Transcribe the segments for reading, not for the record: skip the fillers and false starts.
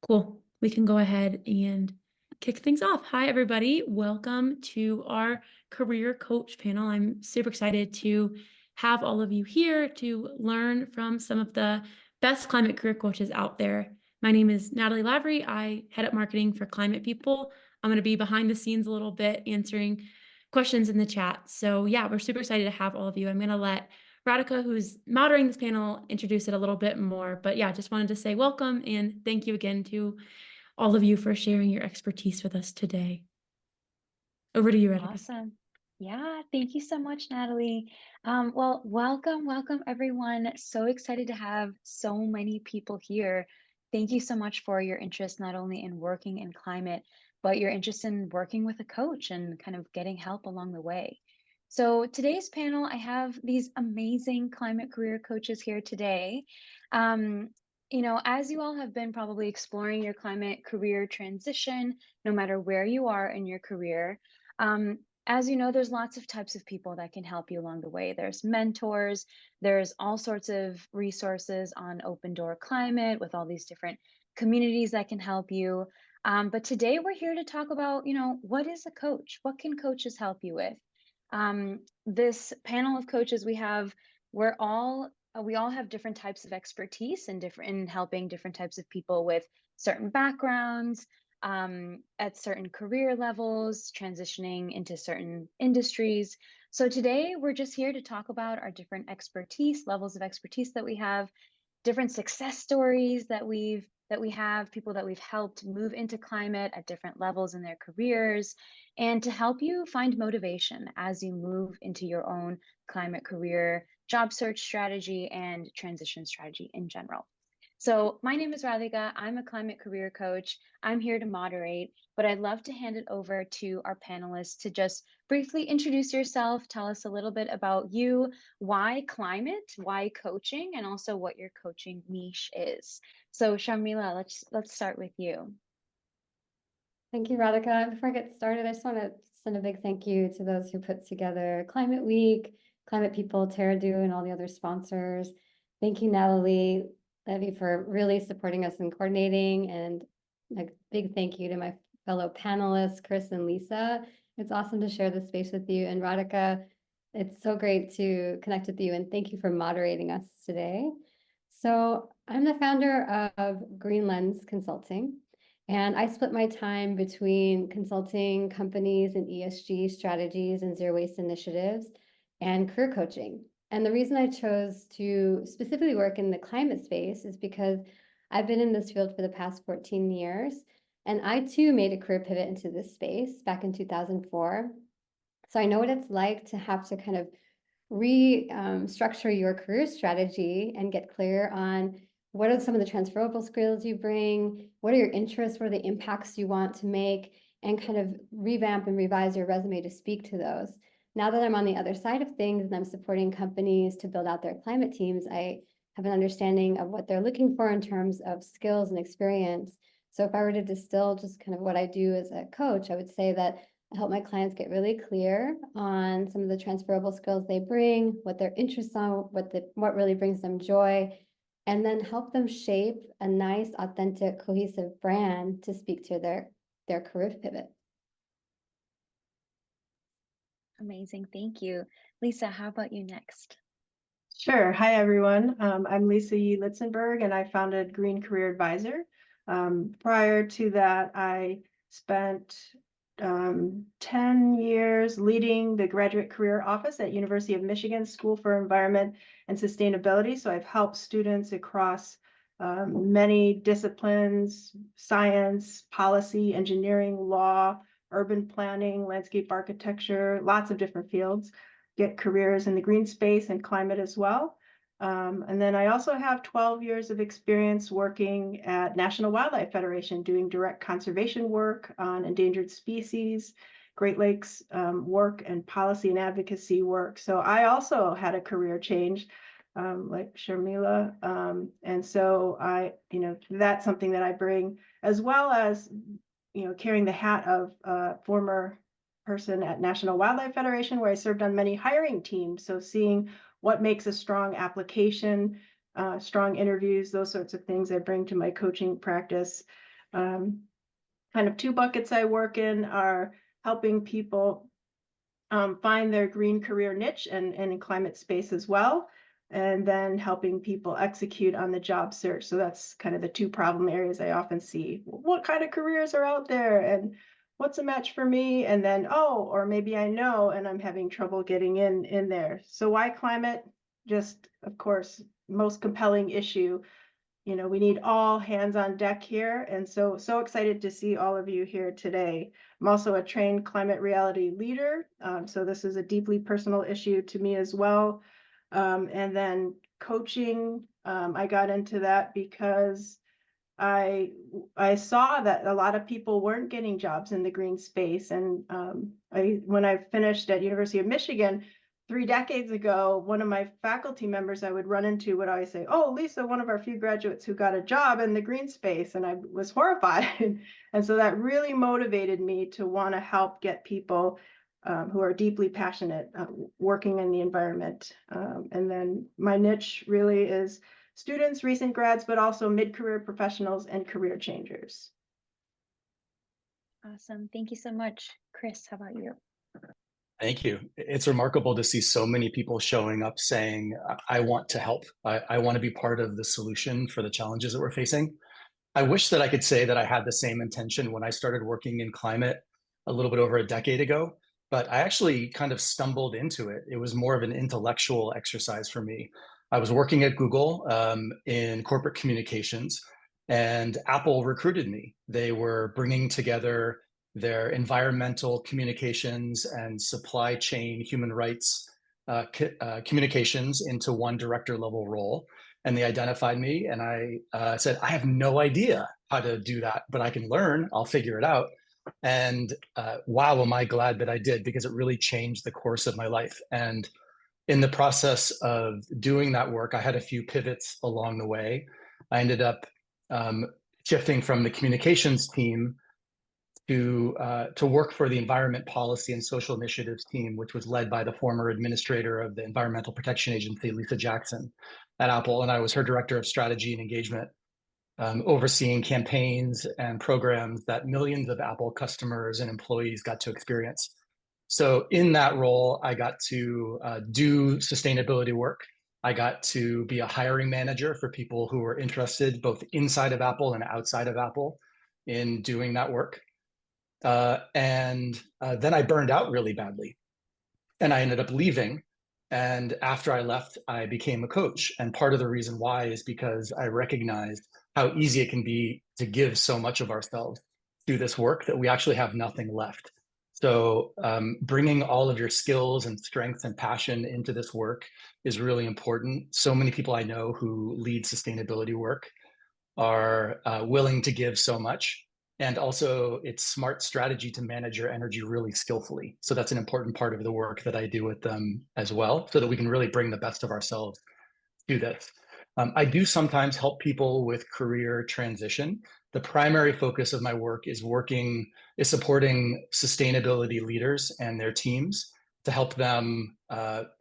Cool. We can go ahead and kick things off. Hi, everybody. Welcome to our career coach panel. I'm super excited to have all of you here to learn from some of the best climate career coaches out there. My name is Natalie Lavery. I head up marketing for Climate People. I'm going to be behind the scenes a little bit answering questions in the chat. So yeah, we're super excited to have all of you. I'm going to let Radhika, who's moderating this panel, introduce it a little bit more. But yeah, just wanted to say welcome and thank you again to all of you for sharing your expertise with us today. Over to you, Radhika. Awesome. Yeah, thank you so much, Natalie. Welcome everyone. So excited to have so many people here. Thank you so much for your interest, not only in working in climate, but your interest in working with a coach and kind of getting help along the way. So today's panel, I have these amazing climate career coaches here today. Um, as you all have been probably exploring your climate career transition, no matter where you are in your career, as you know, there's lots of types of people that can help you along the way. There's mentors, there's all sorts of resources on Open Door Climate with all these different communities that can help you. But today we're here to talk about, what is a coach? What can coaches help you with? This panel of coaches we're all we all have different types of expertise and different in helping different types of people with certain backgrounds, at certain career levels, transitioning into certain industries. So today we're just here to talk about our different levels of expertise that we have, different success stories that we have, people that we've helped move into climate at different levels in their careers, and to help you find motivation as you move into your own climate career, job search strategy, and transition strategy in general. So my name is Radhika. I'm a climate career coach. I'm here to moderate, but I'd love to hand it over to our panelists to just briefly introduce yourself, tell us a little bit about you, why climate, why coaching, and also what your coaching niche is. So Sharmila, let's start with you. Thank you, Radhika. Before I get started, I just want to send a big thank you to those who put together Climate Week, Climate People, Terradu, and all the other sponsors. Thank you, Natalie Levy, for really supporting us and coordinating. And a big thank you to my fellow panelists, Chris and Lisa. It's awesome to share this space with you. And Radhika, it's so great to connect with you. And thank you for moderating us today. So I'm the founder of Green Lens Consulting. And I split my time between consulting companies and ESG strategies and zero waste initiatives and career coaching. And the reason I chose to specifically work in the climate space is because I've been in this field for the past 14 years. And I too made a career pivot into this space back in 2004. So I know what it's like to have to kind of restructure your career strategy and get clear on what are some of the transferable skills you bring, what are your interests, what are the impacts you want to make, and kind of revamp and revise your resume to speak to those. Now that I'm on the other side of things and I'm supporting companies to build out their climate teams, I have an understanding of what they're looking for in terms of skills and experience. So if I were to distill just kind of what I do as a coach, I would say that I help my clients get really clear on some of the transferable skills they bring, what their interests are, what really brings them joy, and then help them shape a nice, authentic, cohesive brand to speak to their career pivot. Amazing, thank you. Lisa, how about you next? Sure. Hi, everyone. I'm Lisa Yee-Litzenberg, and I founded Green Career Advisor. Prior to that, I spent 10 years leading the graduate career office at University of Michigan School for Environment and Sustainability. So I've helped students across many disciplines: science, policy, engineering, law, urban planning, landscape architecture, lots of different fields, get careers in the green space and climate as well. And then I also have 12 years of experience working at National Wildlife Federation, doing direct conservation work on endangered species, Great Lakes work, and policy and advocacy work. So I also had a career change, like Sharmila. And so that's something that I bring, as well as, carrying the hat of former person at National Wildlife Federation, where I served on many hiring teams. So seeing what makes a strong application, strong interviews, those sorts of things I bring to my coaching practice. Kind of two buckets I work in are helping people find their green career niche and in climate space as well, and then helping people execute on the job search. So that's kind of the two problem areas I often see. What kind of careers are out there, and what's a match for me? And then, oh, or maybe I know and I'm having trouble getting in there. So why climate? Just, of course, most compelling issue. We need all hands on deck here. And so excited to see all of you here today. I'm also a trained climate reality leader. So this is a deeply personal issue to me as well. And then coaching, I got into that because I saw that a lot of people weren't getting jobs in the green space. And when I finished at University of Michigan, 3 decades ago, one of my faculty members I would run into would always say, "Oh, Lisa, one of our few graduates who got a job in the green space." And I was horrified. And so that really motivated me to want to help get people who are deeply passionate working in the environment. And then my niche really is students, recent grads, but also mid-career professionals and career changers. Awesome. Thank you so much. Chris, how about you? Thank you. It's remarkable to see so many people showing up saying, I want to help. I want to be part of the solution for the challenges that we're facing. I wish that I could say that I had the same intention when I started working in climate a little bit over a decade ago, but I actually kind of stumbled into it. It was more of an intellectual exercise for me. I was working at Google in corporate communications, and Apple recruited me. They were bringing together their environmental communications and supply chain human rights communications into one director level role. And they identified me, and I said, I have no idea how to do that, but I can learn, I'll figure it out. And wow, am I glad that I did, because it really changed the course of my life. And in the process of doing that work, I had a few pivots along the way. I ended up shifting from the communications team to work for the Environment Policy and Social Initiatives team, which was led by the former administrator of the Environmental Protection Agency, Lisa Jackson, at Apple. And I was her director of strategy and engagement, overseeing campaigns and programs that millions of Apple customers and employees got to experience. So in that role, I got to do sustainability work. I got to be a hiring manager for people who were interested both inside of Apple and outside of Apple in doing that work. And then I burned out really badly, and I ended up leaving. And after I left, I became a coach. And part of the reason why is because I recognized how easy it can be to give so much of ourselves to this work that we actually have nothing left. So bringing all of your skills and strengths and passion into this work is really important. So many people I know who lead sustainability work are willing to give so much. And also, it's smart strategy to manage your energy really skillfully. So that's an important part of the work that I do with them as well, so that we can really bring the best of ourselves to this. I do sometimes help people with career transition. The primary focus of my work is supporting sustainability leaders and their teams to help them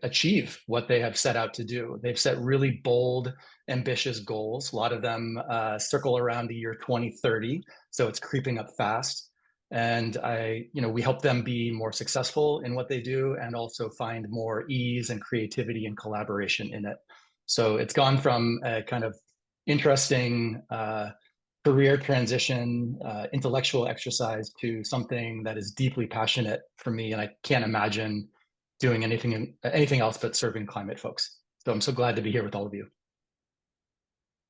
achieve what they have set out to do. They've set really bold, ambitious goals. A lot of them circle around the year 2030, so it's creeping up fast. And we help them be more successful in what they do, and also find more ease and creativity and collaboration in it. So it's gone from a kind of interesting career transition, intellectual exercise, to something that is deeply passionate for me. And I can't imagine doing anything else but serving climate folks. So I'm so glad to be here with all of you.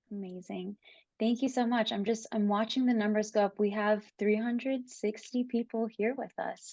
Amazing. Thank you so much. I'm watching the numbers go up. We have 360 people here with us.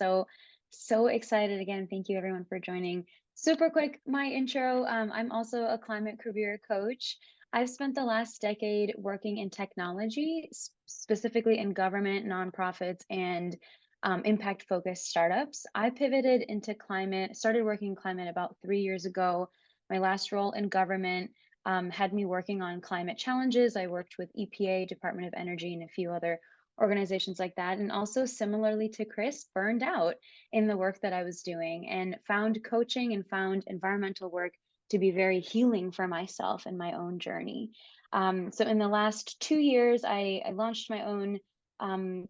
So excited. Again, thank you everyone for joining. Super quick, my intro. I'm also a climate career coach. I've spent the last decade working in technology, specifically in government, nonprofits, and impact-focused startups. I pivoted into climate, started working in climate about 3 years ago. My last role in government had me working on climate challenges. I worked with EPA, Department of Energy, and a few other organizations like that. And also, similarly to Chris, burned out in the work that I was doing, and found coaching and found environmental work to be very healing for myself and my own journey. So in the last 2 years, I launched my own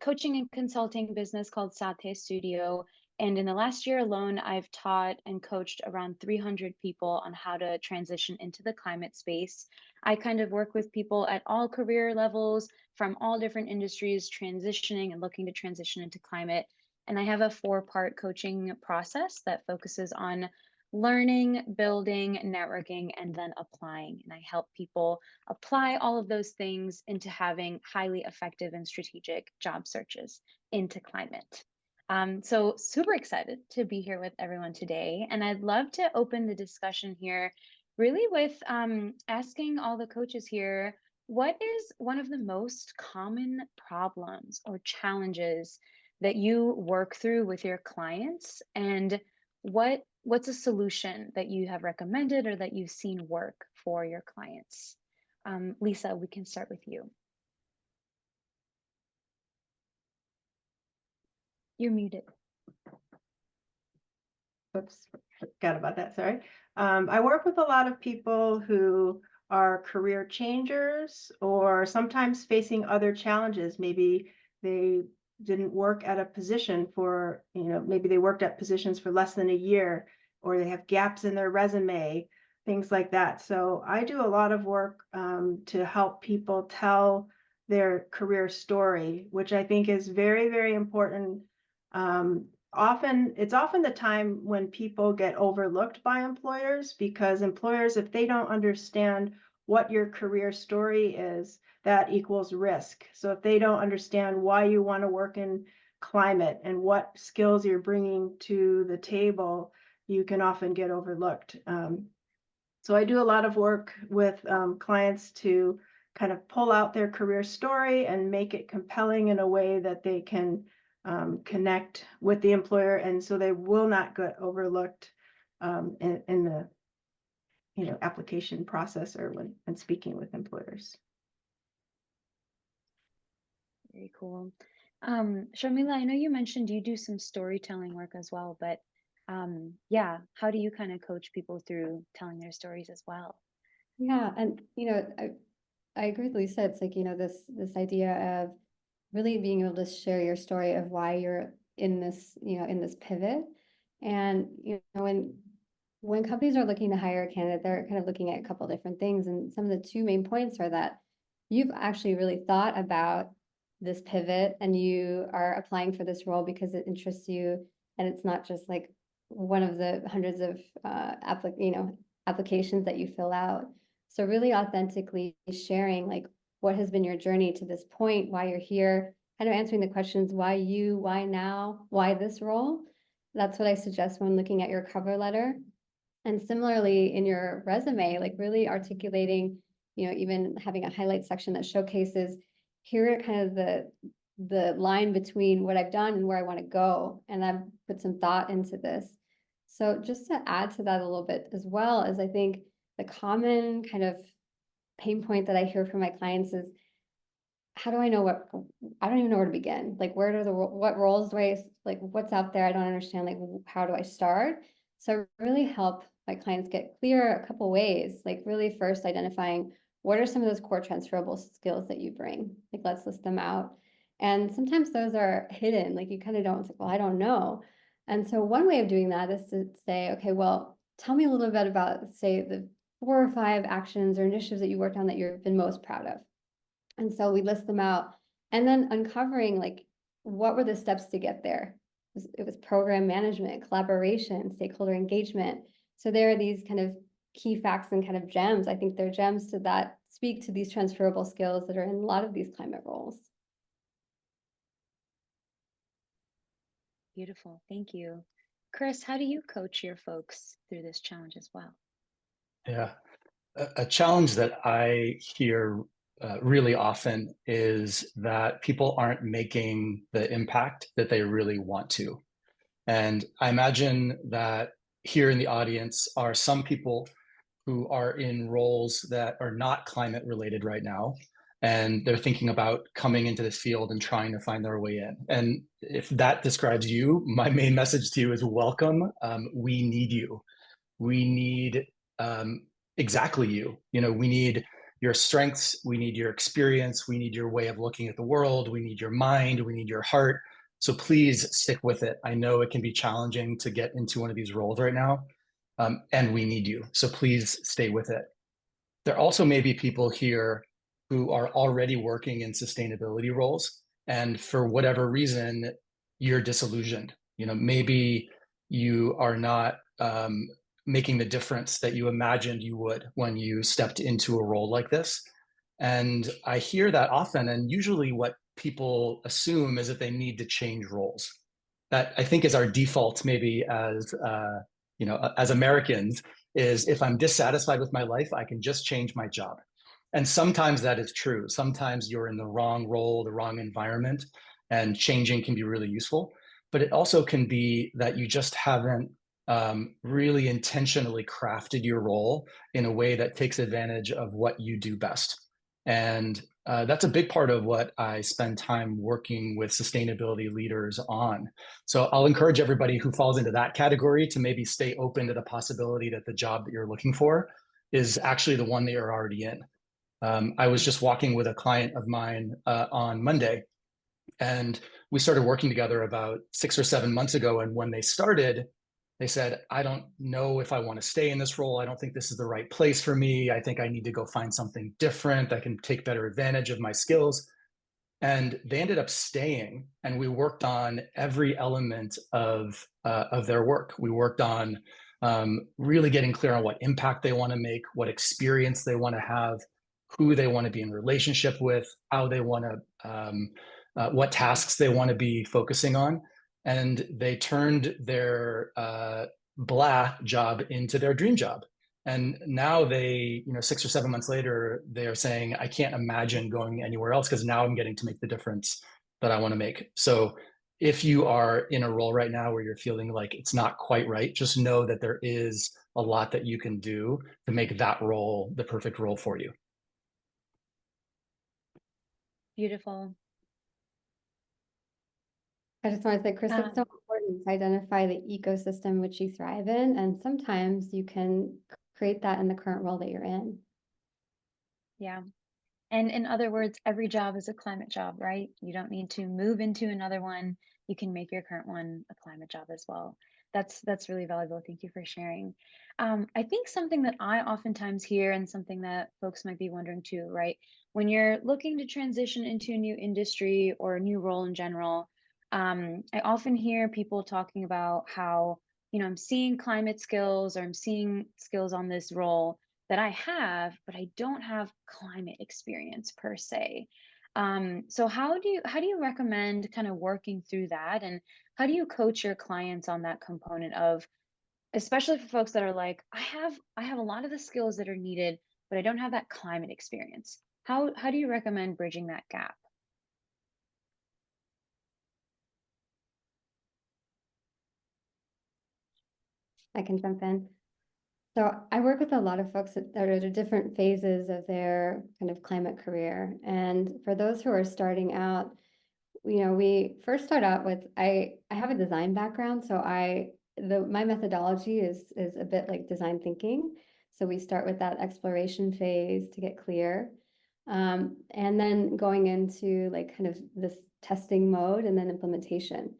coaching and consulting business called Sathe Studio. And in the last year alone, I've taught and coached around 300 people on how to transition into the climate space. I kind of work with people at all career levels from all different industries, transitioning and looking to transition into climate. And I have a 4-part coaching process that focuses on learning, building, networking, and then applying. And I help people apply all of those things into having highly effective and strategic job searches into climate. So super excited to be here with everyone today. And I'd love to open the discussion here really with asking all the coaches here, what is one of the most common problems or challenges that you work through with your clients? And what's a solution that you have recommended or that you've seen work for your clients? Lisa, we can start with you. You're muted. Oops, forgot about that, sorry. I work with a lot of people who are career changers or sometimes facing other challenges. Maybe they didn't work at a position for, maybe they worked at positions for less than a year, or they have gaps in their resume, things like that. So I do a lot of work to help people tell their career story, which I think is very, very important. It's often the time when people get overlooked by employers, because employers, if they don't understand what your career story is, that equals risk. So if they don't understand why you want to work in climate and what skills you're bringing to the table, you can often get overlooked. So I do a lot of work with clients to kind of pull out their career story and make it compelling in a way that they can connect with the employer, and so they will not get overlooked in the application process or when speaking with employers. Very cool. Sharmila, I know you mentioned you do some storytelling work as well, but yeah, how do you kind of coach people through telling their stories as well? Yeah, and I agree with Lisa. It's like, this idea of really being able to share your story of why you're in this, in this pivot. And when companies are looking to hire a candidate, they're kind of looking at a couple different things. And some of the 2 main points are that you've actually really thought about this pivot and you are applying for this role because it interests you, and it's not just like one of the hundreds of applications that you fill out. So really authentically sharing like what has been your journey to this point, why you're here, kind of answering the questions, why you, why now, why this role. That's what I suggest when looking at your cover letter. And similarly in your resume, like really articulating, even having a highlight section that showcases, here are kind of the line between what I've done and where I want to go. And I've put some thought into this. So just to add to that a little bit as well, as I think the common kind of pain point that I hear from my clients is, how do I know I don't even know where to begin. Like, what roles do I, like, what's out there? I don't understand, like, how do I start? So I really help my clients get clear a couple ways, like really first identifying what are some of those core transferable skills that you bring? Like, let's list them out. And sometimes those are hidden, like you kind of don't, it's like, well, I don't know. And so one way of doing that is to say, okay, well, tell me a little bit about, say, the 4 or 5 actions or initiatives that you worked on that you've been most proud of. And so we list them out, and then uncovering like, what were the steps to get there? It was program management, collaboration, stakeholder engagement. So there are these kind of key facts and kind of gems. I think they're gems to that speak to these transferable skills that are in a lot of these climate roles. Beautiful, thank you. Chris, how do you coach your folks through this challenge as well? Yeah, a challenge that I hear really often is that people aren't making the impact that they really want to. And I imagine that here in the audience are some people who are in roles that are not climate related right now, and they're thinking about coming into this field and trying to find their way in. And if that describes you, my main message to you is welcome. We need you. We need exactly you. We need your strengths, we need your experience, we need your way of looking at the world, we need your mind, we need your heart. So please stick with it. I know it can be challenging to get into one of these roles right now, and we need you. So please stay with it. There also may be people here who are already working in sustainability roles, and for whatever reason, you're disillusioned. Maybe you are not making the difference that you imagined you would when you stepped into a role like this. And I hear that often, and usually what people assume is that they need to change roles. That I think is our default, maybe as Americans, is if I'm dissatisfied with my life, I can just change my job. And sometimes that is true. Sometimes you're in the wrong role, the wrong environment, and changing can be really useful. But it also can be that you just haven't really intentionally crafted your role in a way that takes advantage of what you do best. And that's a big part of what I spend time working with sustainability leaders on. So I'll encourage everybody who falls into that category to maybe stay open to the possibility that the job that you're looking for is actually the one that you're already in. I was just walking with a client of mine on Monday, and we started working together about 6 or 7 months ago. And when they started, they said, I don't know if I want to stay in this role. I don't think this is the right place for me. I think I need to go find something different that can take better advantage of my skills. And they ended up staying, and we worked on every element of their work. We worked on really getting clear on what impact they want to make, what experience they want to have, who they want to be in relationship with, how they want to, what tasks they want to be focusing on. And they turned their blah job into their dream job. And now they, 6 or 7 months later, they are saying, I can't imagine going anywhere else because now I'm getting to make the difference that I want to make. So if you are in a role right now where you're feeling like it's not quite right, just know that there is a lot that you can do to make that role the perfect role for you. Beautiful. I just want to say, Chris, it's so important to identify the ecosystem which you thrive in, and sometimes you can create that in the current role that you're in. Yeah. And in other words, every job is a climate job, right? You don't need to move into another one. You can make your current one a climate job as well. That's really valuable. Thank you for sharing. I think something that I oftentimes hear, and something that folks might be wondering too, right? When you're looking to transition into a new industry or a new role in general, I often hear people talking about how, I'm seeing climate skills, or I'm seeing skills on this role that I have, but I don't have climate experience per se. So how do you recommend kind of working through that, and how do you coach your clients on that component of, especially for folks that are like, I have a lot of the skills that are needed, but I don't have that climate experience. How do you recommend bridging that gap? I can jump in. So I work with a lot of folks that are at different phases of their kind of climate career. And for those who are starting out, we first start out with, I have a design background, so my methodology is a bit like design thinking. So we start with that exploration phase to get clear. And then going into like kind of this testing mode and then implementation.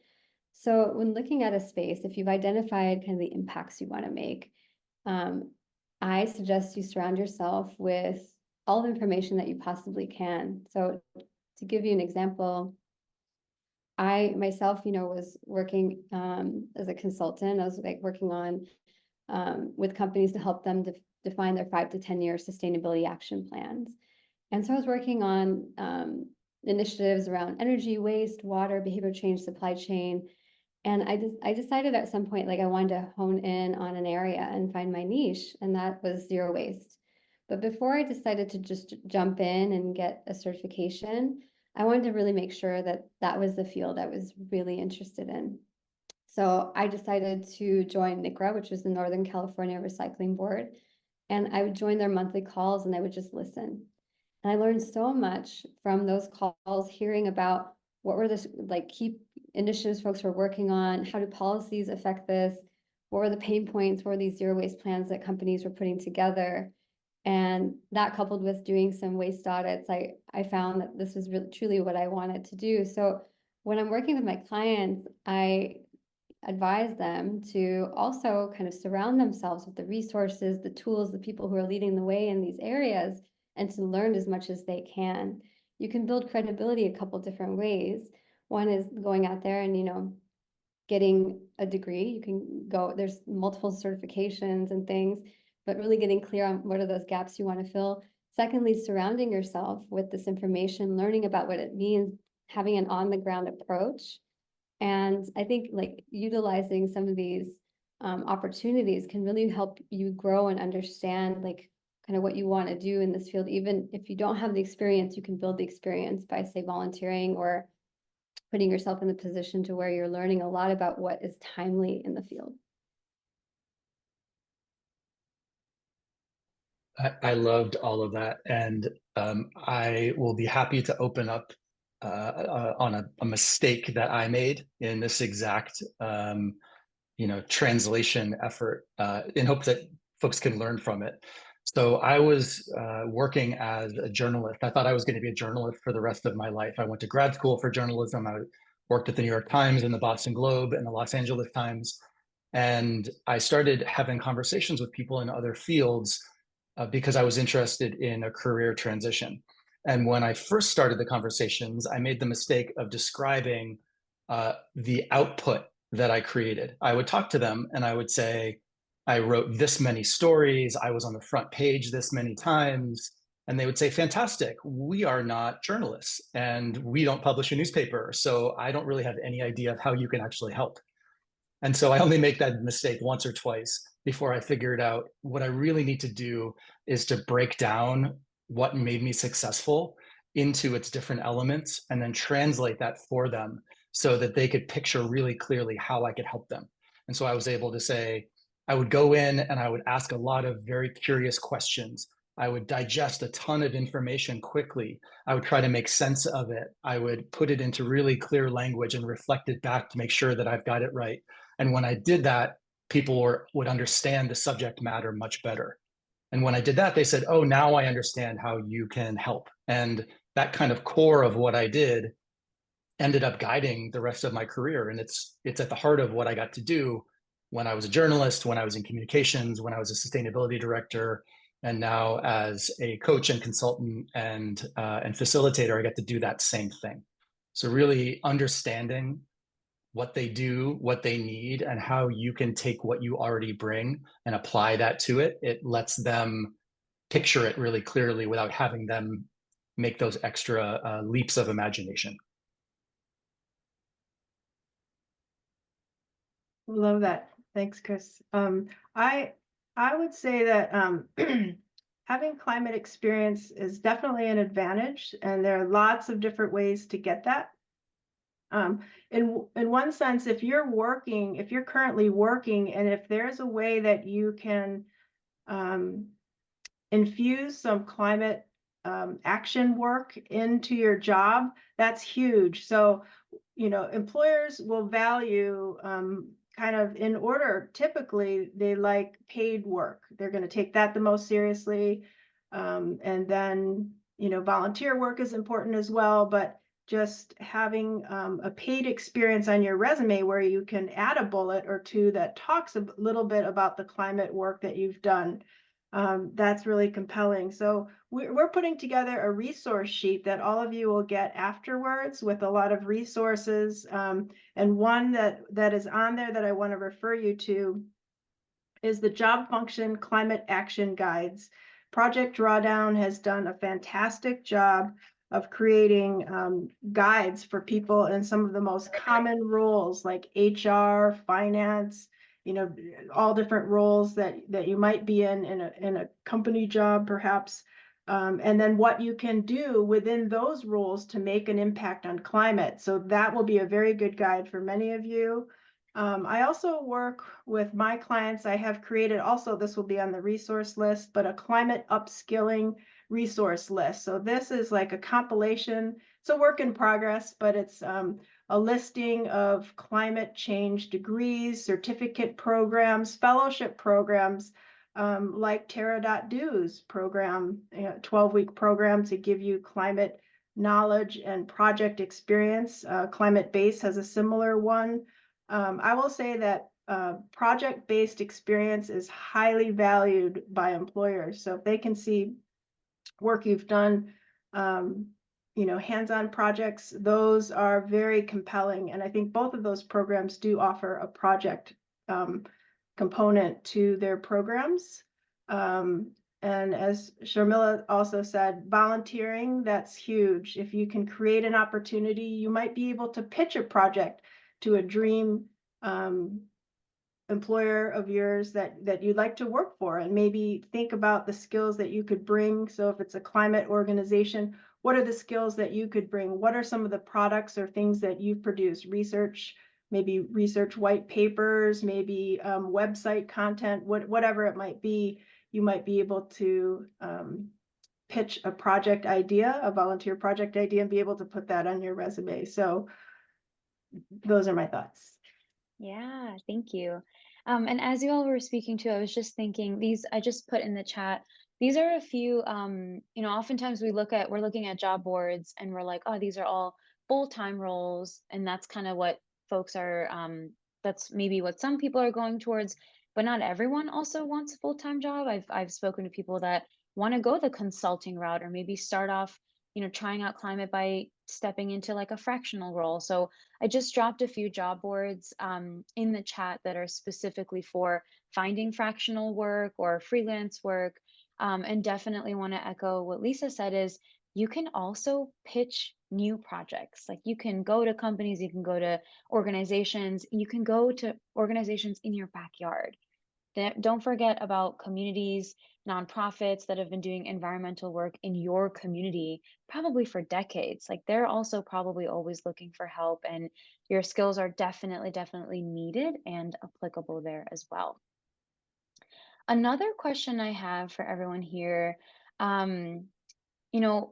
So when looking at a space, if you've identified kind of the impacts you want to make, I suggest you surround yourself with all the information that you possibly can. So to give you an example, I myself, was working as a consultant. I was like working on with companies to help them define their 5 to 10 year sustainability action plans. And so I was working on initiatives around energy, waste, water, behavior change, supply chain. And I decided at some point, like I wanted to hone in on an area and find my niche, and that was zero waste. But before I decided to just jump in and get a certification, I wanted to really make sure that that was the field I was really interested in. So I decided to join NCRA, which is the Northern California Recycling Board. And I would join their monthly calls and I would just listen. And I learned so much from those calls, hearing about what were the like key initiatives folks were working on, how do policies affect this, what were the pain points, what were these zero waste plans that companies were putting together. And that coupled with doing some waste audits, I found that this was really truly what I wanted to do. So when I'm working with my clients, I advise them to also kind of surround themselves with the resources, the tools, the people who are leading the way in these areas, and to learn as much as they can. You can build credibility a couple different ways. One is going out there and, getting a degree. You can go, there's multiple certifications and things, but really getting clear on what are those gaps you want to fill. Secondly, surrounding yourself with this information, learning about what it means, having an on-the-ground approach. And I think like utilizing some of these opportunities can really help you grow and understand like kind of what you want to do in this field. Even if you don't have the experience, you can build the experience by, say, volunteering or putting yourself in the position to where you're learning a lot about what is timely in the field. I loved all of that. And I will be happy to open up on a mistake that I made in this exact translation effort in hope that folks can learn from it. So I was working as a journalist. I thought I was going to be a journalist for the rest of my life. I went to grad school for journalism. I worked at the New York Times and the Boston Globe and the Los Angeles Times. And I started having conversations with people in other fields because I was interested in a career transition. And when I first started the conversations, I made the mistake of describing the output that I created. I would talk to them and I would say, I wrote this many stories, I was on the front page this many times. And they would say, fantastic, we are not journalists and we don't publish a newspaper. So I don't really have any idea of how you can actually help. And so I only make that mistake once or twice before I figured out what I really need to do is to break down what made me successful into its different elements and then translate that for them so that they could picture really clearly how I could help them. And so I was able to say, I would go in and I would ask a lot of very curious questions. I would digest a ton of information quickly. I would try to make sense of it. I would put it into really clear language and reflect it back to make sure that I've got it right. And when I did that, people would understand the subject matter much better. And when I did that, they said, oh, now I understand how you can help. And that kind of core of what I did ended up guiding the rest of my career. And it's at the heart of what I got to do when I was a journalist, when I was in communications, when I was a sustainability director, and now as a coach and consultant and facilitator, I get to do that same thing. So really understanding what they do, what they need, and how you can take what you already bring and apply that to it. It lets them picture it really clearly without having them make those extra leaps of imagination. Love that. Thanks, Chris. I would say that having climate experience is definitely an advantage, and there are lots of different ways to get that. In one sense, if you're currently working, and if there's a way that you can infuse some climate action work into your job, that's huge. So, employers will value kind of in order. Typically, they like paid work. They're going to take that the most seriously. And then, volunteer work is important as well. But just having a paid experience on your resume where you can add a bullet or two that talks a little bit about the climate work that you've done, that's really compelling. So we're putting together a resource sheet that all of you will get afterwards with a lot of resources. And one that is on there that I want to refer you to is the Job Function Climate Action Guides. Project Drawdown has done a fantastic job of creating guides for people in some of the most common roles like HR, finance, all different roles that you might be in a company job, perhaps. And then what you can do within those roles to make an impact on climate. So that will be a very good guide for many of you. I also work with my clients. I have created also, this will be on the resource list, but a climate upskilling resource list. So this is like a compilation. It's a work in progress, but it's a listing of climate change degrees, certificate programs, fellowship programs like Terra.do's program, 12-week program to give you climate knowledge and project experience. Climate Base has a similar one. I will say that project-based experience is highly valued by employers. So if they can see work you've done, hands-on projects, those are very compelling. And I think both of those programs do offer a project component to their programs. And as Sharmila also said, volunteering, that's huge. If you can create an opportunity, you might be able to pitch a project to a dream employer of yours that you'd like to work for, and maybe think about the skills that you could bring. So if it's a climate organization, what are the skills that you could bring? What are some of the products or things that you've produced? Research, maybe research white papers, maybe website content, whatever it might be. You might be able to pitch a project idea, a volunteer project idea, and be able to put that on your resume. So those are my thoughts. Yeah, thank you. And as you all were speaking to, I was just thinking I just put in the chat, these are a few, oftentimes we're looking at job boards and we're like, oh, these are all full-time roles. And that's kind of what folks are, that's maybe what some people are going towards, but not everyone also wants a full-time job. I've spoken to people that want to go the consulting route, or maybe start off, trying out climate by stepping into like a fractional role. So I just dropped a few job boards in the chat that are specifically for finding fractional work or freelance work. And definitely want to echo what Lisa said is you can also pitch new projects. Like you can go to companies, you can go to organizations, you can go to organizations in your backyard. Don't forget about communities, nonprofits that have been doing environmental work in your community, probably for decades. Like they're also probably always looking for help, and your skills are definitely needed and applicable there as well. Another question I have for everyone here,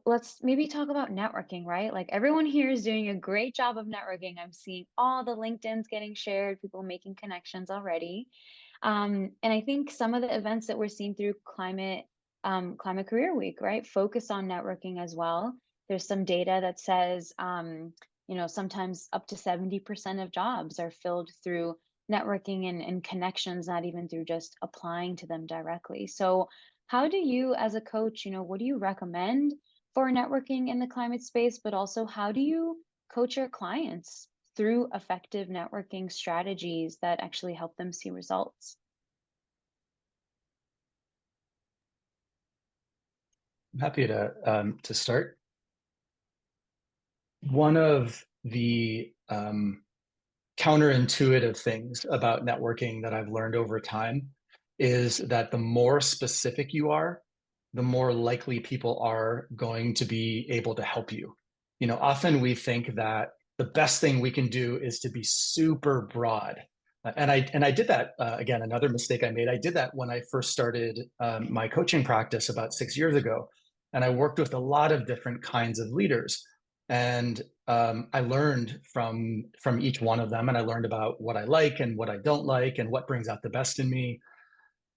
let's maybe talk about networking, right? Like everyone here is doing a great job of networking. I'm seeing all the LinkedIns getting shared, people making connections already. And I think some of the events that we're seeing through Climate Career Week, right, focus on networking as well. There's some data that says, sometimes up to 70% of jobs are filled through networking and connections, not even through just applying to them directly. So how do you, as a coach, what do you recommend for networking in the climate space, but also how do you coach your clients through effective networking strategies that actually help them see results? I'm happy to start. One of the counterintuitive things about networking that I've learned over time is that the more specific you are, the more likely people are going to be able to help you. Often we think that the best thing we can do is to be super broad. And I did that, again, another mistake I made. I did that when I first started my coaching practice about 6 years ago. And I worked with a lot of different kinds of leaders. And I learned from each one of them, and I learned about what I like and what I don't like and what brings out the best in me.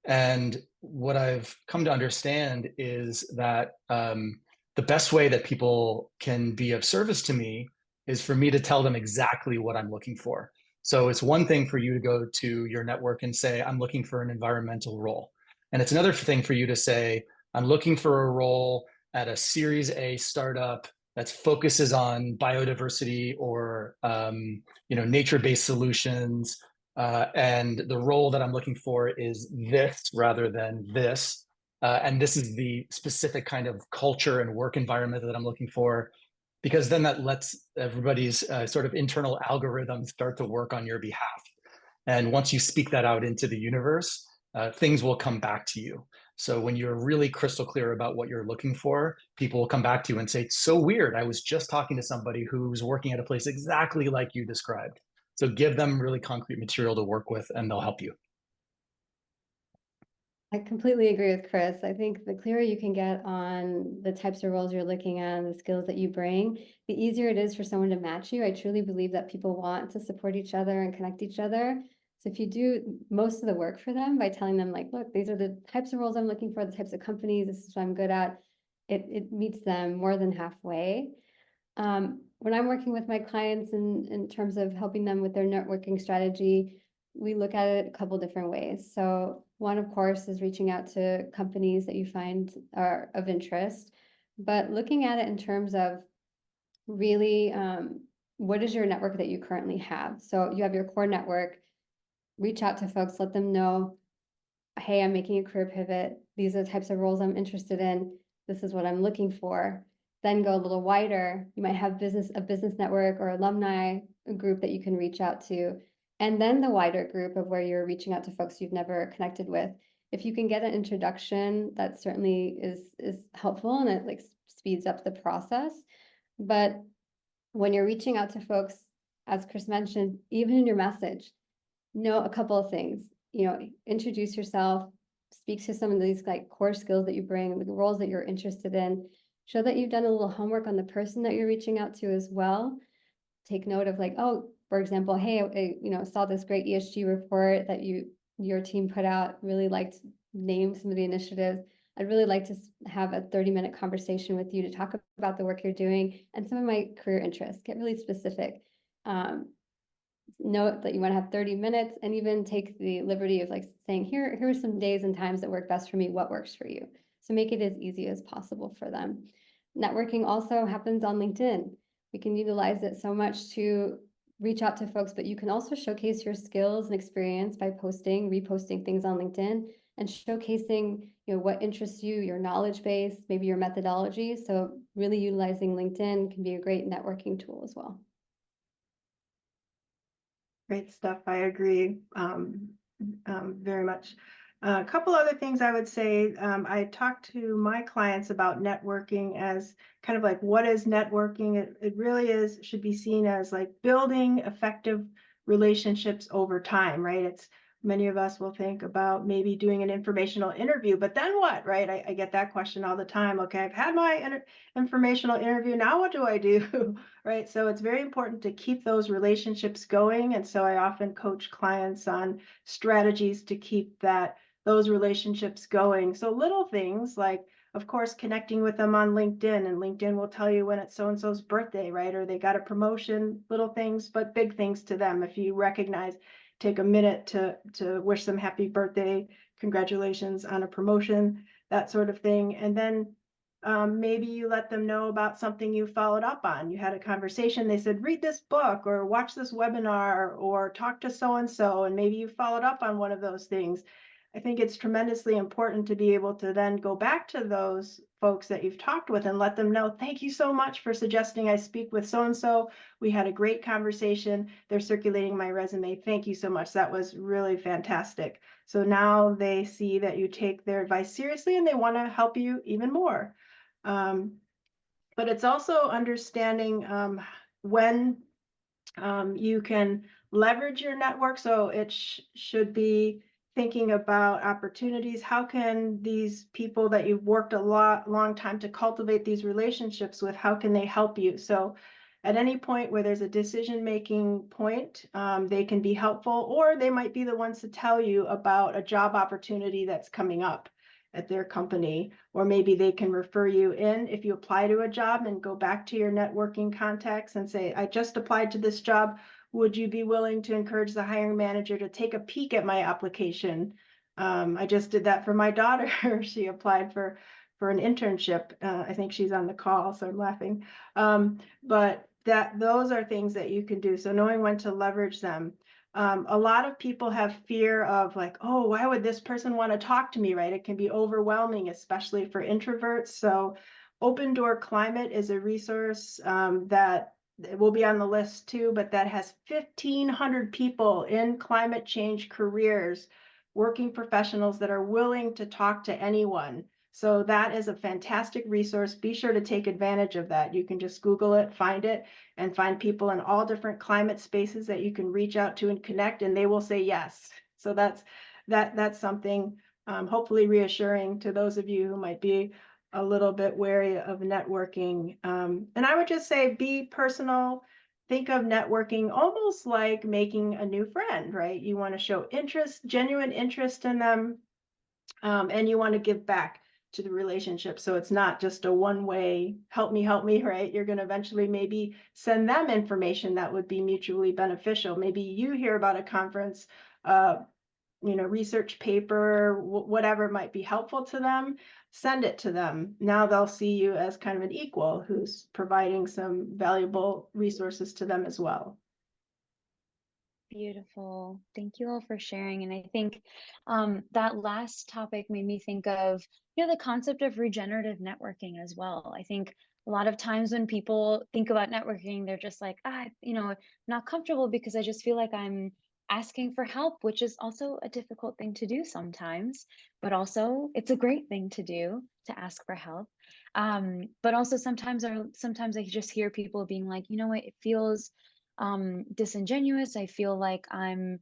And what I've come to understand is that the best way that people can be of service to me is for me to tell them exactly what I'm looking for. So it's one thing for you to go to your network and say, I'm looking for an environmental role. And it's another thing for you to say, I'm looking for a role at a Series A startup that focuses on biodiversity or nature-based solutions. And the role that I'm looking for is this rather than this. And this is the specific kind of culture and work environment that I'm looking for, because then that lets everybody's sort of internal algorithms start to work on your behalf. And once you speak that out into the universe, things will come back to you. So when you're really crystal clear about what you're looking for, people will come back to you and say, it's so weird. I was just talking to somebody who's working at a place exactly like you described. So give them really concrete material to work with, and they'll help you. I completely agree with Chris. I think the clearer you can get on the types of roles you're looking at and the skills that you bring, the easier it is for someone to match you. I truly believe that people want to support each other and connect each other. So if you do most of the work for them by telling them like, look, these are the types of roles I'm looking for, the types of companies, this is what I'm good at, it meets them more than halfway. When I'm working with my clients in terms of helping them with their networking strategy, we look at it a couple different ways. So one, of course, is reaching out to companies that you find are of interest, but looking at it in terms of really, what is your network that you currently have? So you have your core network, reach out to folks, let them know, hey, I'm making a career pivot. These are the types of roles I'm interested in. This is what I'm looking for. Then go a little wider. You might have a business network or alumni group that you can reach out to. And then the wider group of where you're reaching out to folks you've never connected with. If you can get an introduction, that certainly is helpful, and it like speeds up the process. But when you're reaching out to folks, as Chris mentioned, even in your message, know a couple of things. Introduce yourself, speak to some of these like core skills that you bring, the roles that you're interested in. Show that you've done a little homework on the person that you're reaching out to as well. Take note of like, oh, for example, hey, I saw this great ESG report that your team put out. Really liked, name some of the initiatives. I'd really like to have a 30-minute conversation with you to talk about the work you're doing and some of my career interests. Get really specific. Note that you want to have 30 minutes, and even take the liberty of like saying, here are some days and times that work best for me. What works for you? So make it as easy as possible for them. Networking also happens on LinkedIn. We can utilize it so much to reach out to folks, but you can also showcase your skills and experience by reposting things on LinkedIn, and showcasing what interests you, your knowledge base, maybe your methodology. So really utilizing LinkedIn can be a great networking tool as well. Great stuff. I agree very much. A couple other things I would say. I talked to my clients about networking as kind of like, what is networking? It really should be seen as like building effective relationships over time, right? Many of us will think about maybe doing an informational interview, but then what, right? I get that question all the time. Okay, I've had my informational interview. Now what do I do? Right. So it's very important to keep those relationships going. And so I often coach clients on strategies to keep those relationships going. So little things like, of course, connecting with them on LinkedIn, and LinkedIn will tell you when it's so-and-so's birthday, right? Or they got a promotion, little things, but big things to them. If you recognize, take a minute to wish them happy birthday, congratulations on a promotion, that sort of thing. And then maybe you let them know about something you followed up on. You had a conversation, they said, read this book or watch this webinar or talk to so-and-so, and maybe you followed up on one of those things. I think it's tremendously important to be able to then go back to those folks that you've talked with and let them know, thank you so much for suggesting I speak with so-and-so. We had a great conversation. They're circulating my resume. Thank you so much. That was really fantastic. So now they see that you take their advice seriously and they want to help you even more. But it's also understanding when you can leverage your network. So it should be thinking about opportunities. How can these people that you've worked a long time to cultivate these relationships with, how can they help you? So at any point where there's a decision-making point, they can be helpful, or they might be the ones to tell you about a job opportunity that's coming up at their company, or maybe they can refer you in if you apply to a job and go back to your networking contacts and say, I just applied to this job. Would you be willing to encourage the hiring manager to take a peek at my application? I just did that for my daughter. She applied for an internship. I think she's on the call, so I'm laughing. But those are things that you can do. So knowing when to leverage them. A lot of people have fear of like, oh, why would this person want to talk to me, right? It can be overwhelming, especially for introverts. So Open Door Climate is a resource that will be on the list too, but that has 1,500 people in climate change careers, working professionals that are willing to talk to anyone. So that is a fantastic resource. Be sure to take advantage of that. You can just Google it, find it, and find people in all different climate spaces that you can reach out to and connect, and they will say yes. So that's something hopefully reassuring to those of you who might be a little bit wary of networking. And I would just say, be personal, think of networking almost like making a new friend, right? You want to show interest, genuine interest in them, and you want to give back to the relationship. So it's not just a one-way, help me, right? You're going to eventually maybe send them information that would be mutually beneficial. Maybe you hear about a conference, research paper, whatever might be helpful to them, send it to them. Now they'll see you as kind of an equal who's providing some valuable resources to them as well. Beautiful. Thank you all for sharing. And I think that last topic made me think of, the concept of regenerative networking as well. I think a lot of times when people think about networking, they're just like, not comfortable because I just feel like I'm asking for help, which is also a difficult thing to do sometimes, but also it's a great thing to do to ask for help. But also sometimes I just hear people being like, what, it feels disingenuous. I feel like I'm,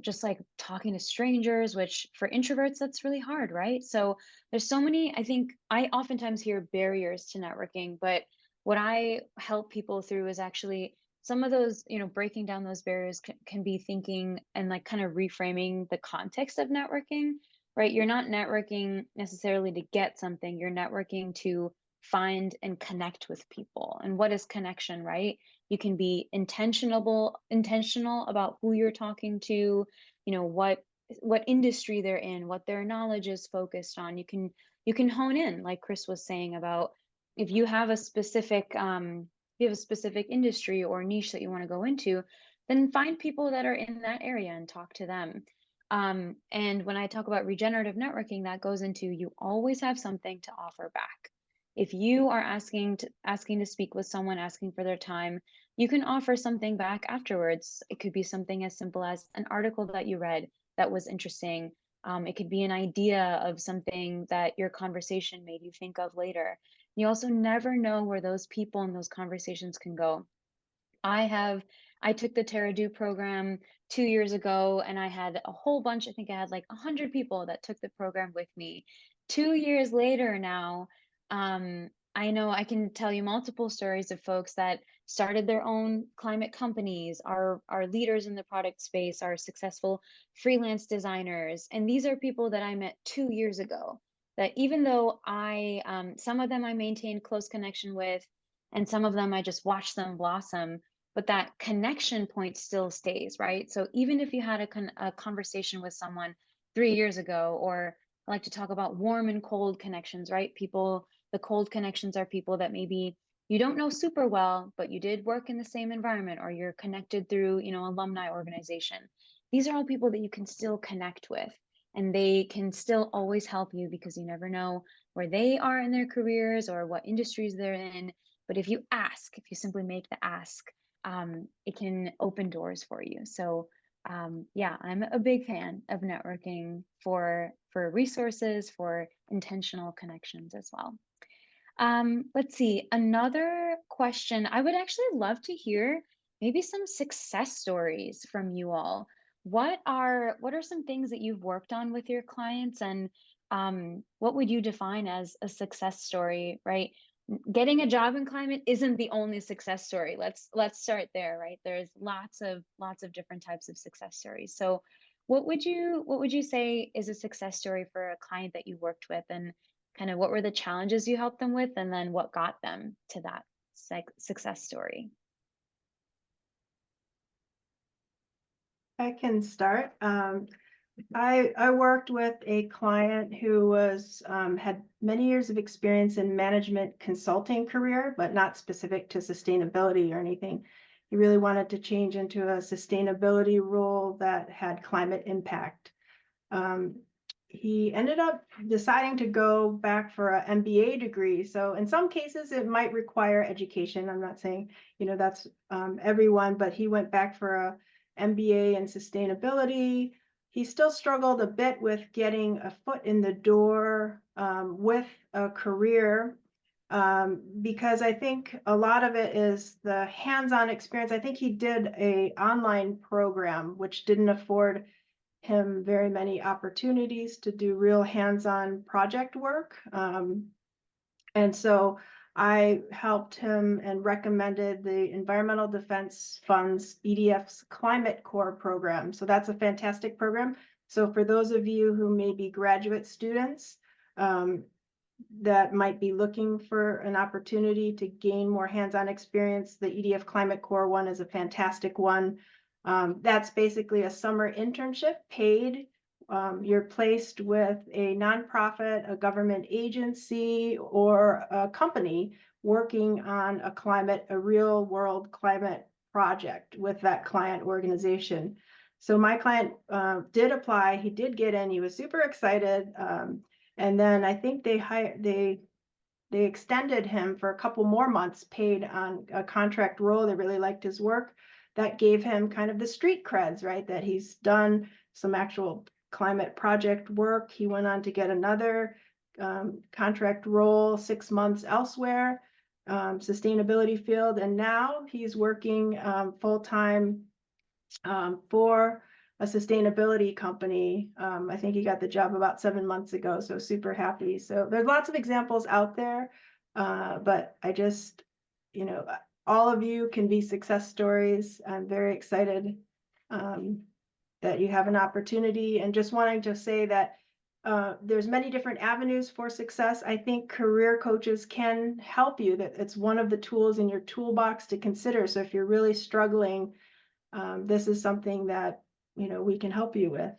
just like talking to strangers, which for introverts, that's really hard, right? So there's so many, I think I oftentimes hear barriers to networking, but what I help people through is actually some of those, breaking down those barriers can be thinking and like kind of reframing the context of networking, right? You're not networking necessarily to get something, you're networking to find and connect with people. And what is connection, right? You can be intentional about who you're talking to, what industry they're in, what their knowledge is focused on. You can hone in, like Chris was saying, about if you have a specific industry or niche that you want to go into, then find people that are in that area and talk to them. And when I talk about regenerative networking, that goes into you always have something to offer back. If you are asking to speak with someone, asking for their time, you can offer something back afterwards. It could be something as simple as an article that you read that was interesting. It could be an idea of something that your conversation made you think of later. You also never know where those people and those conversations can go. I took the Terra Do program 2 years ago, and I had a whole bunch, I think I had like 100 people that took the program with me. 2 years later now, I know I can tell you multiple stories of folks that started their own climate companies, are leaders in the product space, are successful freelance designers. And these are people that I met 2 years ago, that even though some of them I maintained close connection with, and some of them I just watched them blossom, but that connection point still stays, right? So even if you had a conversation with someone 3 years ago, or I like to talk about warm and cold connections, right? The cold connections are people that maybe you don't know super well, but you did work in the same environment, or you're connected through, alumni organization. These are all people that you can still connect with, and they can still always help you because you never know where they are in their careers or what industries they're in. But if you simply make the ask, it can open doors for you. So yeah, I'm a big fan of networking for resources, for intentional connections as well. Let's see, another question. I would actually love to hear maybe some success stories from you all. What are some things that you've worked on with your clients, and what would you define as a success story, right? Getting a job in climate isn't the only success story. Let's start there, right? There's lots of different types of success stories. So what would you say is a success story for a client that you worked with, and kind of what were the challenges you helped them with, and then what got them to that success story? I can start. I worked with a client who was had many years of experience in management consulting career, but not specific to sustainability or anything. He really wanted to change into a sustainability role that had climate impact. He ended up deciding to go back for an MBA degree. So in some cases, it might require education. I'm not saying, that's everyone, but he went back for a MBA in sustainability. He still struggled a bit with getting a foot in the door with a career, because I think a lot of it is the hands-on experience. I think he did an online program, which didn't afford him very many opportunities to do real hands-on project work. And so I helped him and recommended the Environmental Defense Fund's EDF's Climate Corps program. So that's a fantastic program. So for those of you who may be graduate students that might be looking for an opportunity to gain more hands-on experience, the EDF Climate Corps one is a fantastic one. That's basically a summer internship, paid. You're placed with a nonprofit, a government agency, or a company working on a real world climate project with that client organization. So my client did apply, he did get in, he was super excited. And then I think they extended him for a couple more months, paid on a contract role. They really liked his work. That gave him kind of the street creds, right? That he's done some actual climate project work. He went on to get another contract role, 6 months elsewhere, sustainability field. And now he's working full-time for a sustainability company. I think he got the job about 7 months ago, so super happy. So there's lots of examples out there, but I just, all of you can be success stories. I'm very excited that you have an opportunity, and just wanting to say that there's many different avenues for success. I think career coaches can help you, that it's one of the tools in your toolbox to consider. So if you're really struggling, this is something that we can help you with.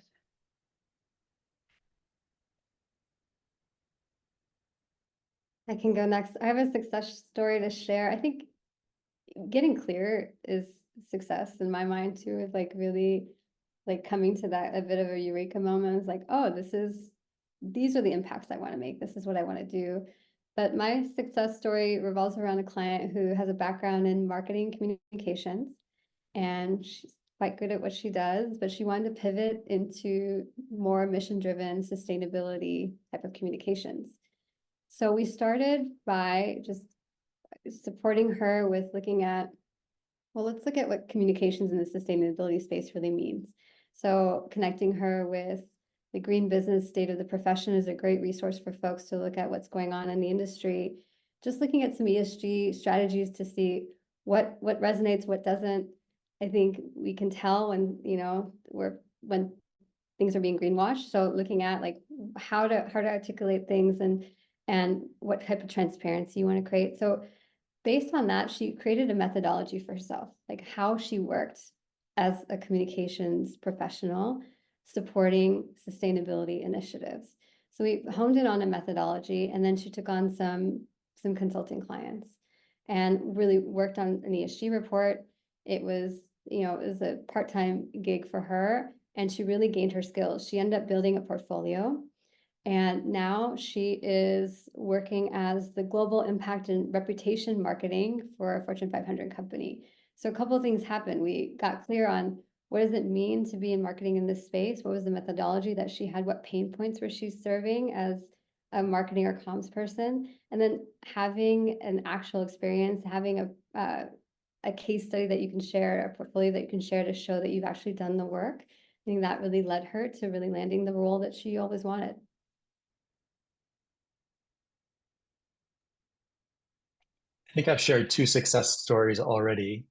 I can go next. I have a success story to share. I think getting clear is success in my mind too, is like really like coming to that a bit of a eureka moment. It's like, oh, these are the impacts I want to make. This is what I want to do. But my success story revolves around a client who has a background in marketing communications, and she's quite good at what she does, but she wanted to pivot into more mission-driven sustainability type of communications. So we started by just supporting her with looking at, well, let's look at what communications in the sustainability space really means. So connecting her with the Green Business State of the Profession is a great resource for folks to look at what's going on in the industry. Just looking at some ESG strategies to see what resonates, what doesn't. I think we can tell when, when things are being greenwashed. So looking at like how to articulate things and what type of transparency you want to create. So based on that, she created a methodology for herself, like how she worked as a communications professional supporting sustainability initiatives. So we honed in on a methodology, and then she took on some consulting clients and really worked on an ESG report. It was a part-time gig for her, and she really gained her skills. She ended up building a portfolio, and now she is working as the global impact and reputation marketing for a Fortune 500 company. So a couple of things happened. We got clear on what does it mean to be in marketing in this space? What was the methodology that she had? What pain points was she serving as a marketing or comms person? And then having an actual experience, having a case study that you can share, a portfolio that you can share to show that you've actually done the work. I think that really led her to really landing the role that she always wanted. I think I've shared 2 success stories already.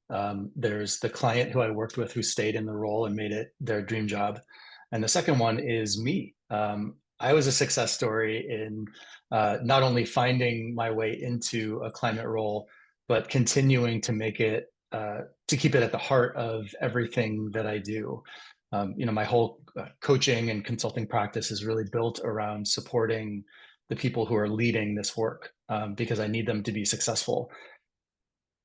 There's the client who I worked with who stayed in the role and made it their dream job. And the second one is me. I was a success story in not only finding my way into a climate role, but continuing to make it, to keep it at the heart of everything that I do. My whole coaching and consulting practice is really built around supporting the people who are leading this work, because I need them to be successful.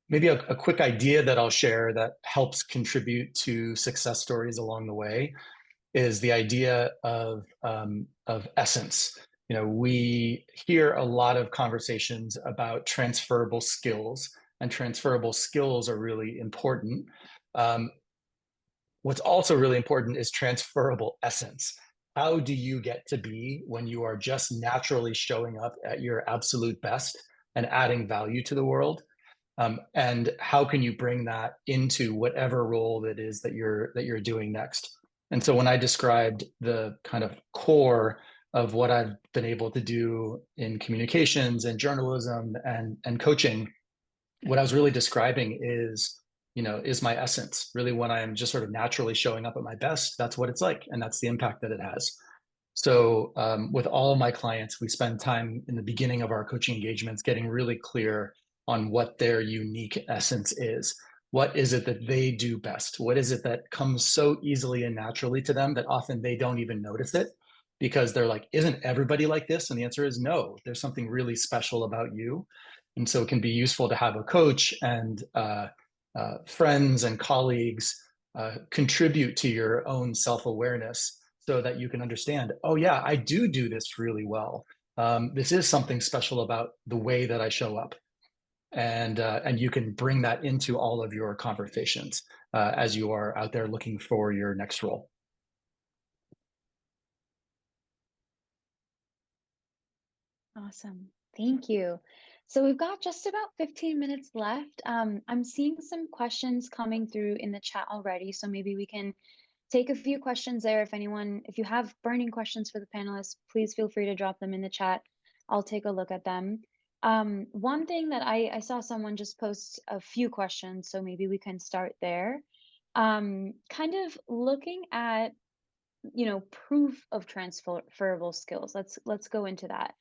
Maybe a quick idea that I'll share that helps contribute to success stories along the way is the idea of essence. We hear a lot of conversations about transferable skills, and transferable skills are really important. What's also really important is transferable essence. How do you get to be when you are just naturally showing up at your absolute best and adding value to the world? And how can you bring that into whatever role that is that you're doing next? And so when I described the kind of core of what I've been able to do in communications and journalism and coaching, what I was really describing is, is my essence. Really, when I am just sort of naturally showing up at my best, that's what it's like. And that's the impact that it has. So with all of my clients, we spend time in the beginning of our coaching engagements getting really clear on what their unique essence is. What is it that they do best? What is it that comes so easily and naturally to them that often they don't even notice it because they're like, isn't everybody like this? And the answer is no, there's something really special about you. And so it can be useful to have a coach and friends and colleagues contribute to your own self-awareness so that you can understand, oh yeah, I do this really well. This is something special about the way that I show up. And you can bring that into all of your conversations as you are out there looking for your next role. Awesome. Thank you. So we've got just about 15 minutes left. I'm seeing some questions coming through in the chat already, so maybe we can take a few questions there. If you have burning questions for the panelists, please feel free to drop them in the chat. I'll take a look at them. One thing that I saw someone just post a few questions, so maybe we can start there. Kind of looking at, proof of transferable skills. Let's go into that.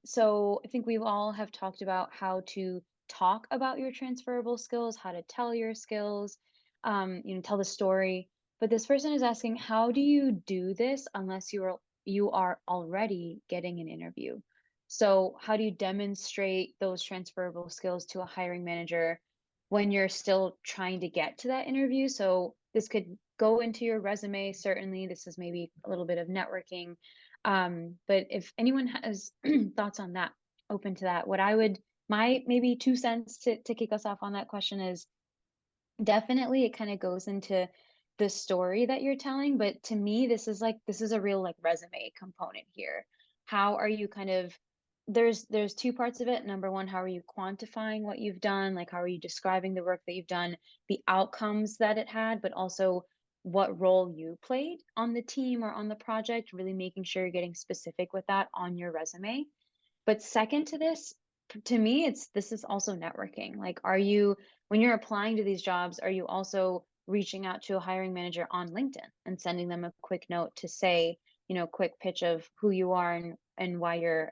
So I think we all have talked about how to talk about your transferable skills, how to tell your skills, tell the story. But this person is asking, how do you do this unless you are already getting an interview? So how do you demonstrate those transferable skills to a hiring manager when you're still trying to get to that interview? So this could go into your resume. Certainly, this is maybe a little bit of networking. But if anyone has thoughts on that, open to that. My maybe 2 cents to kick us off on that question is, definitely it kind of goes into the story that you're telling, but to me, this is a real like resume component here. How are you there's two parts of it. Number one, how are you quantifying what you've done? Like, how are you describing the work that you've done, the outcomes that it had, but also what role you played on the team or on the project, really making sure you're getting specific with that on your resume. But second to this, to me, this is also networking. Like, when you're applying to these jobs, are you also reaching out to a hiring manager on LinkedIn and sending them a quick note to say, quick pitch of who you are and why you're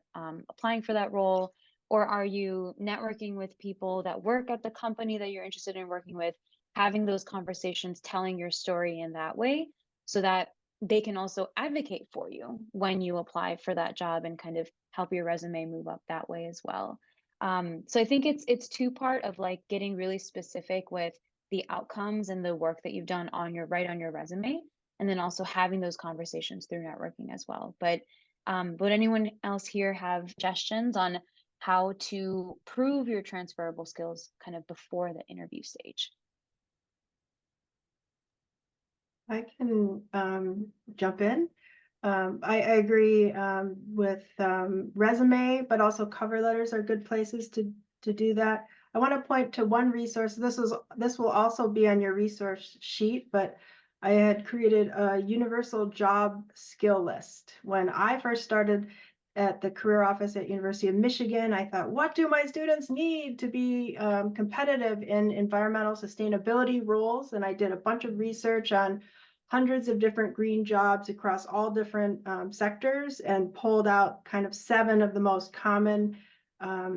applying for that role? Or are you networking with people that work at the company that you're interested in working with, having those conversations, telling your story in that way so that they can also advocate for you when you apply for that job and kind of help your resume move up that way as well. So I think it's two-part of like getting really specific with the outcomes and the work that you've done on your resume, and then also having those conversations through networking as well. But would anyone else here have suggestions on how to prove your transferable skills kind of before the interview stage? I can jump in. I agree with resume, but also cover letters are good places to do that. I want to point to one resource. This will also be on your resource sheet, but I had created a universal job skill list. When I first started at the career office at University of Michigan, I thought, what do my students need to be competitive in environmental sustainability roles? And I did a bunch of research on hundreds of different green jobs across all different sectors and pulled out kind of 7 of the most common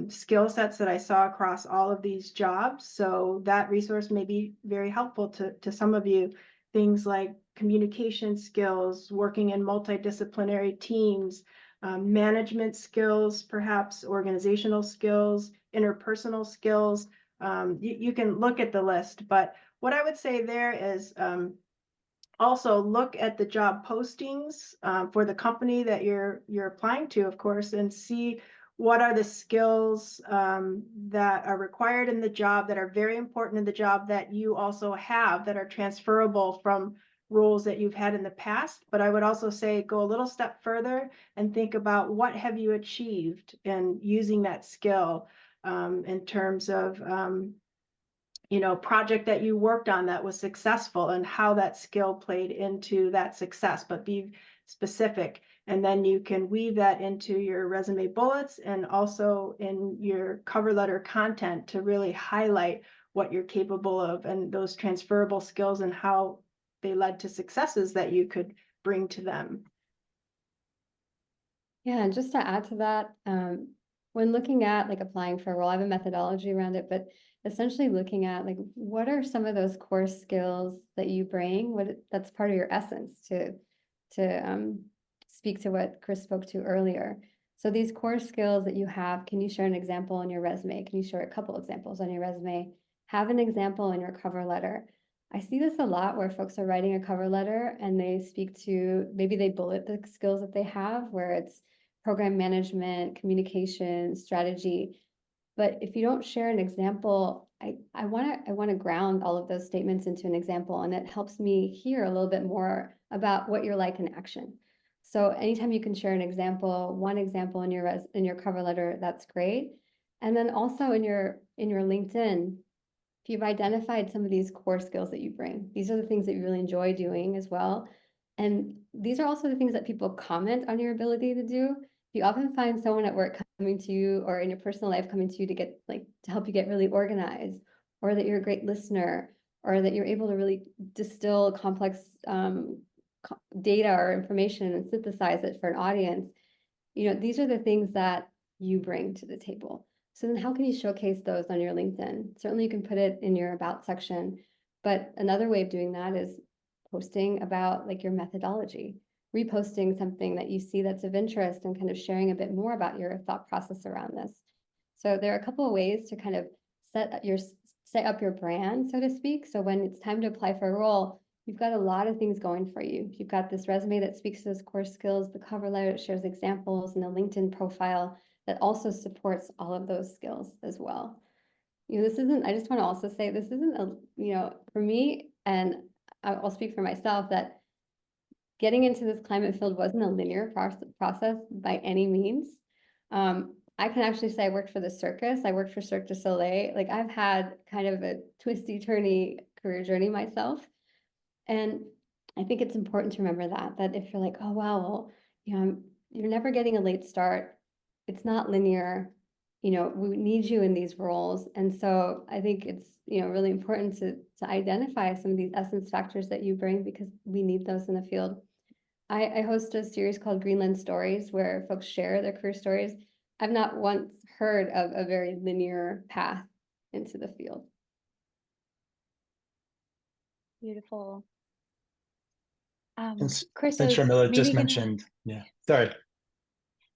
skill sets that I saw across all of these jobs. So that resource may be very helpful to some of you. Things like communication skills, working in multidisciplinary teams, management skills, perhaps organizational skills, interpersonal skills. You can look at the list, but what I would say there is also look at the job postings for the company that you're applying to, of course, and see what are the skills that are required in the job, that are very important in the job, that you also have, that are transferable from roles that you've had in the past. But I would also say go a little step further and think about what have you achieved in using that skill in terms of project that you worked on that was successful and how that skill played into that success, but be specific. And then you can weave that into your resume bullets and also in your cover letter content to really highlight what you're capable of and those transferable skills and how they led to successes that you could bring to them. Yeah, and just to add to that, when looking at like applying for a role, I have a methodology around it, but essentially looking at like what are some of those core skills that you bring, that's part of your essence to speak to what Chris spoke to earlier. So these core skills that you have, can you share an example on your resume? Can you share a couple examples on your resume? Have an example in your cover letter. I see this a lot where folks are writing a cover letter and they speak to, maybe they bullet the skills that they have, where it's program management, communication, strategy. But if you don't share an example, I want to ground all of those statements into an example, and it helps me hear a little bit more about what you're like in action. So anytime you can share an example, one example in your cover letter, that's great. And then also in your LinkedIn, if you've identified some of these core skills that you bring, these are the things that you really enjoy doing as well. And these are also the things that people comment on your ability to do. You often find someone at work coming to you or in your personal life coming to you to get to help you get really organized, or that you're a great listener, or that you're able to really distill complex data or information and synthesize it for an audience. These are the things that you bring to the table. So then how can you showcase those on your LinkedIn? Certainly you can put it in your about section, but another way of doing that is posting about like your methodology, reposting something that you see that's of interest and kind of sharing a bit more about your thought process around this. So there are a couple of ways to kind of set up your brand, so to speak. So when it's time to apply for a role, you've got a lot of things going for you. You've got this resume that speaks to those core skills, the cover letter that shares examples, and a LinkedIn profile that also supports all of those skills as well. I just want to also say, this isn't for me, and I'll speak for myself, that getting into this climate field wasn't a linear process by any means. I can actually say I worked for the circus. I worked for Cirque du Soleil. Like, I've had kind of a twisty, turny career journey myself. And I think it's important to remember that if you're like, oh, wow, well, you're never getting a late start. It's not linear. We need you in these roles. And so I think it's, really important to identify some of these essence factors that you bring, because we need those in the field. I host a series called Greenland Stories, where folks share their career stories. I've not once heard of a very linear path into the field. Beautiful. Since Chris, Sharmila just mentioned, yeah, sorry.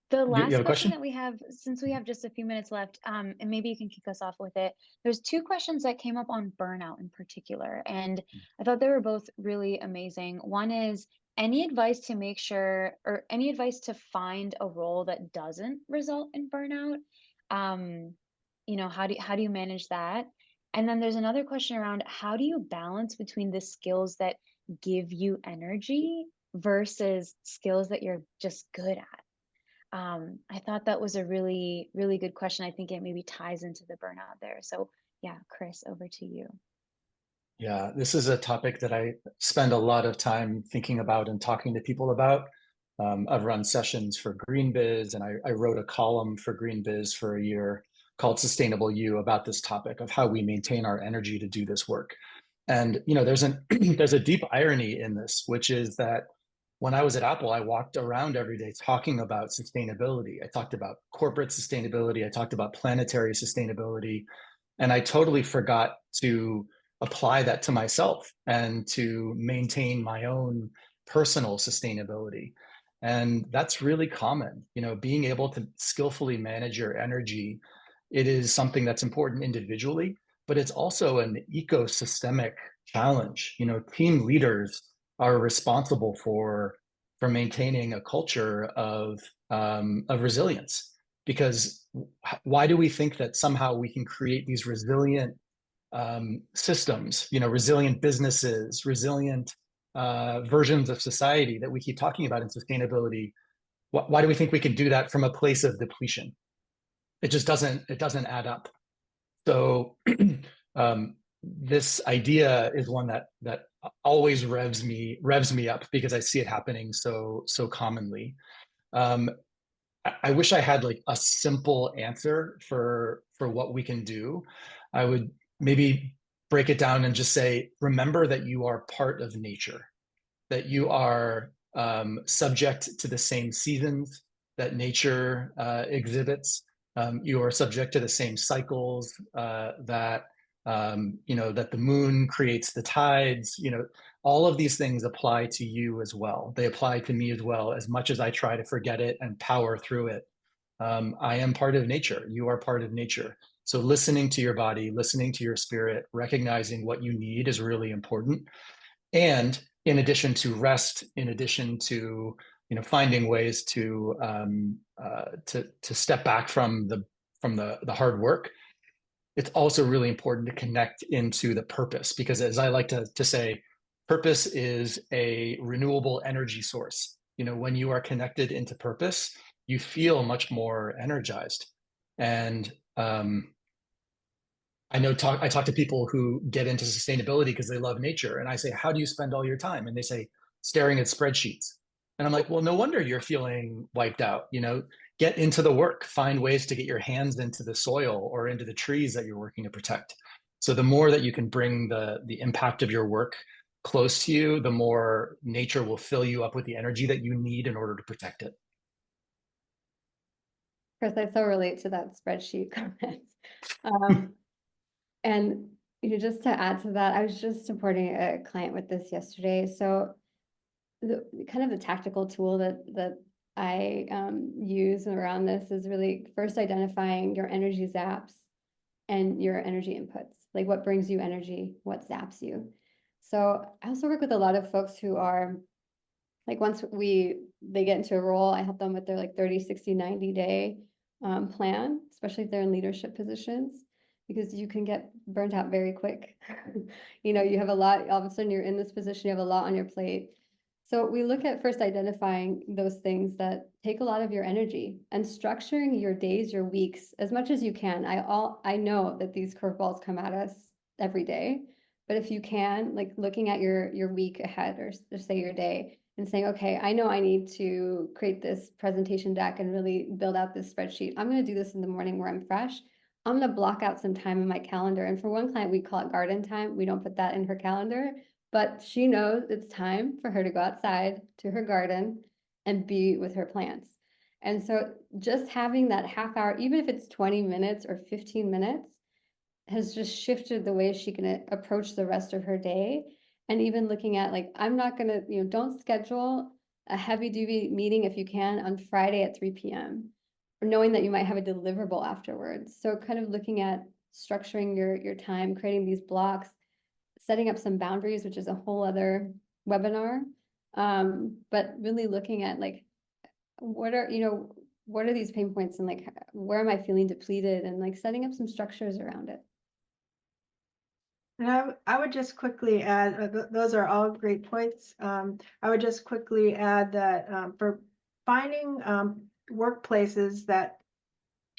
The You last have a question question that we have, since we have just a few minutes left, and maybe you can kick us off with it. There's two questions that came up on burnout in particular, and I thought they were both really amazing. One is, any advice to make sure, or any advice to find a role that doesn't result in burnout? How do you manage that? And then there's another question around, how do you balance between the skills that give you energy versus skills that you're just good at? I thought that was a really, really good question. I think it maybe ties into the burnout there. So yeah, Chris, over to you. Yeah, this is a topic that I spend a lot of time thinking about and talking to people about. I've run sessions for GreenBiz, and I wrote a column for GreenBiz for a year called Sustainable You about this topic of how we maintain our energy to do this work. And there's a deep irony in this, which is that when I was at Apple, I walked around every day talking about sustainability. I talked about corporate sustainability. I talked about planetary sustainability. And I totally forgot to apply that to myself and to maintain my own personal sustainability. And that's really common. Being able to skillfully manage your energy, it is something that's important individually, but it's also an ecosystemic challenge. Team leaders are responsible for maintaining a culture of resilience. Because why do we think that somehow we can create these resilient systems, resilient businesses, resilient versions of society that we keep talking about in sustainability? Why do we think we can do that from a place of depletion? It just doesn't add up. So this idea is one that always revs me up, because I see it happening so commonly. I wish I had like a simple answer for what we can do. I would maybe break it down and just say, remember that you are part of nature, that you are subject to the same seasons that nature exhibits. You are subject to the same cycles that that the moon creates the tides. All of these things apply to you as well. They apply to me as well. As much as I try to forget it and power through it, I am part of nature. You are part of nature. So listening to your body, listening to your spirit, recognizing what you need is really important. And in addition to rest, in addition to finding ways to step back from the hard work, it's also really important to connect into the purpose, because as I like to say, purpose is a renewable energy source. When you are connected into purpose, you feel much more energized. And I talk to people who get into sustainability because they love nature. And I say, how do you spend all your time? And they say, staring at spreadsheets. And I'm like, well, no wonder you're feeling wiped out. Get into the work, find ways to get your hands into the soil or into the trees that you're working to protect. So the more that you can bring the impact of your work close to you, the more nature will fill you up with the energy that you need in order to protect it. Chris, I so relate to that spreadsheet comment. And just to add to that, I was just supporting a client with this yesterday. So the kind of the tactical tool that I use around this is really first identifying your energy zaps and your energy inputs, like what brings you energy, what zaps you. So I also work with a lot of folks who are like, once they get into a role, I help them with their like 30, 60, 90-day plan, especially if they're in leadership positions, because you can get burnt out very quick. You have a lot, all of a sudden you're in this position, you have a lot on your plate. So we look at first identifying those things that take a lot of your energy and structuring your days, your weeks, as much as you can. I know that these curveballs come at us every day, but if you can, like looking at your week ahead, or just say your day, and saying, okay, I know I need to create this presentation deck and really build out this spreadsheet. I'm going to do this in the morning where I'm fresh. I'm going to block out some time in my calendar. And for one client, we call it garden time. We don't put that in her calendar, but she knows it's time for her to go outside to her garden and be with her plants. And so just having that half hour, even if it's 20 minutes or 15 minutes, has just shifted the way she can approach the rest of her day. And even looking at like, I'm not going to, don't schedule a heavy duty meeting if you can on Friday at 3 p.m. or knowing that you might have a deliverable afterwards. So kind of looking at structuring your time, creating these blocks, setting up some boundaries, which is a whole other webinar. But really looking at like, what are these pain points, and like, where am I feeling depleted, and like setting up some structures around it. And I would just quickly add, those are all great points. I would just quickly add that for finding workplaces that